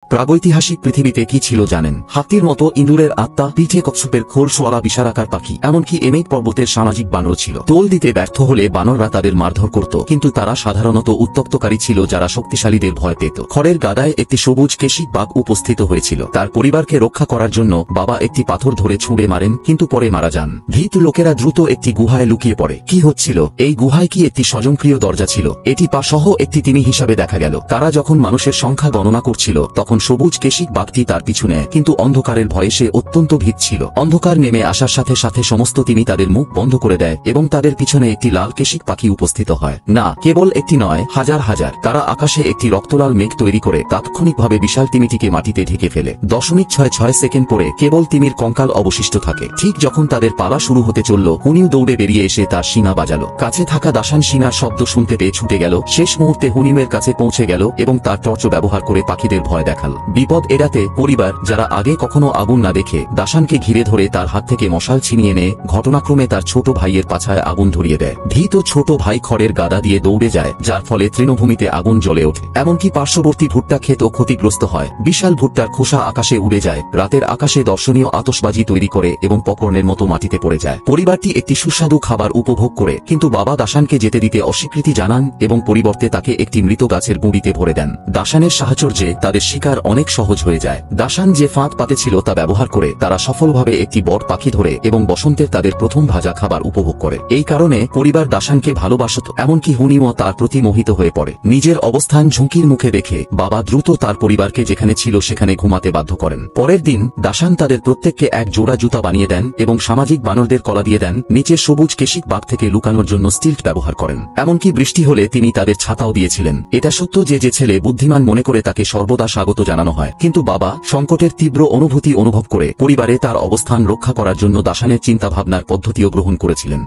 প্রাগৈতিহাসিক পৃথিবীতে কি ছিল জানেন? হাতির মতো ইঁদুরের আত্মা, পিঠে কচ্ছপের খোলসওয়ালা বিশালাকার পাখি, এমনকি এমেক পর্বতের সামাজিক বানর ছিল। তোল দিতে ব্যর্থ হলে বানররা তাদের মারধর করত, কিন্তু তারা সাধারণত উত্তপ্তকারী ছিল যারা শক্তিশালীদের ভয় পেত। খড়ের গাদায় একটি সবুজ কেশিক বাঘ উপস্থিত হয়েছিল। তার পরিবারকে রক্ষা করার জন্য বাবা একটি পাথর ধরে ছুঁড়ে মারেন, কিন্তু পরে মারা যান। ভীত লোকেরা দ্রুত একটি গুহায় লুকিয়ে পড়ে। কি হচ্ছিল? এই গুহায় কি একটি স্বয়ংক্রিয় দরজা ছিল? এটি পা সহ একটি তিমি হিসাবে দেখা গেল। তারা যখন মানুষের সংখ্যা গণনা করছিল তখন সবুজ কেশিক বাঘটি তার পিছু নেয়, কিন্তু অন্ধকারের ভয়ে সে অত্যন্ত ভীত ছিল। অন্ধকার নেমে আসার সাথে সাথে সমস্ত তিমি তাদের মুখ বন্ধ করে দেয় এবং তাদের পিছনে একটি লাল কেশিক পাখি উপস্থিত হয়। না, কেবল একটি নয়, হাজার হাজার। তারা আকাশে একটি রক্তলাল মেঘ তৈরি করে তাৎক্ষণিকভাবে বিশাল তিমিটিকে মাটিতে ঢেকে ফেলে। 0.66 সেকেন্ড পরে কেবল তিমির কঙ্কাল অবশিষ্ট থাকে। ঠিক যখন তাদের পালা শুরু হতে চলল, হুনিও দৌড়ে বেরিয়ে এসে তার শিঙা বাজালো। কাছে থাকা দাসান শিঙার শব্দ শুনতে পেয়ে ছুটে গেল। শেষ মুহূর্তে হুনিমের কাছে পৌঁছে গেল এবং তার টর্চ ব্যবহার করে পাখিদের ভয় দেখাল। বিপদ এড়াতে পরিবার, যারা আগে কখনো আগুন না দেখে, দাসানকে ঘিরে ধরে তার হাত থেকে মশাল ছিনিয়ে নেয়। ঘটনাক্রমে তার ছোট ভাইয়ের পাছায় আগুন ধরিয়ে দেয়। ভীত ছোট ভাই খড়ের গাদা দিয়ে দৌড়ে যায়, যার ফলে তৃণভূমিতে আগুন জ্বলে ওঠে। এমনকি পার্শ্ববর্তী ভুট্টা ক্ষেতও ক্ষতিগ্রস্ত হয়। বিশাল ভুট্টার খোসা আকাশে উড়ে যায়, রাতের আকাশে দর্শনীয় আতশবাজি তৈরি করে এবং পকর্নের মতো মাটিতে পড়ে যায়। পরিবারটি একটি সুস্বাদু খাবার উপভোগ করে, কিন্তু বাবা দাসানকে যেতে দিতে অস্বীকৃতি জানান এবং পরিবর্তে তাকে একটি মৃত গাছের গুঁড়িতে ভরে দেন। দাসানের সাহচর্যে তাদের শিকার অনেক সহজ হয়ে যায়। দাসান যে ফাঁদ পাতেছিল তা ব্যবহার করে তারা সফলভাবে একটি বড় পাখি ধরে এবং বসন্তের তাদের প্রথম ভাজা খাবার উপভোগ করে। এই কারণে পরিবার দাসানকে ভালোবাসত, এমনকি হুনিমও তার প্রতি মোহিত হয়ে পড়ে। নিজের অবস্থান ঝুঁকির মুখে দেখে বাবা দ্রুত তার পরিবারকে যেখানে ছিল সেখানে ঘুমাতে বাধ্য করেন। পরের দিন দাসান তাদের প্রত্যেককে এক জোড়া জুতা বানিয়ে দেন এবং সামাজিক বানরদের কলা দিয়ে দেন। নিচে সবুজ কেশিক বাঘ থেকে লুকানোর জন্য স্টিল্ট ব্যবহার করেন। এমনকি বৃষ্টি হলে তিনি তাদের ছাতাও দিয়েছিলেন। এটা সত্য যে ছেলে বুদ্ধিমান মনে করে তাকে সর্বদা স্বাগত জানানো হয়, কিন্তু বাবা সংকটের তীব্র অনুভূতি অনুভব করে পরিবারে তার অবস্থান রক্ষা করার জন্য দাসানের চিন্তাভাবনার পদ্ধতিও গ্রহণ করেছিলেন।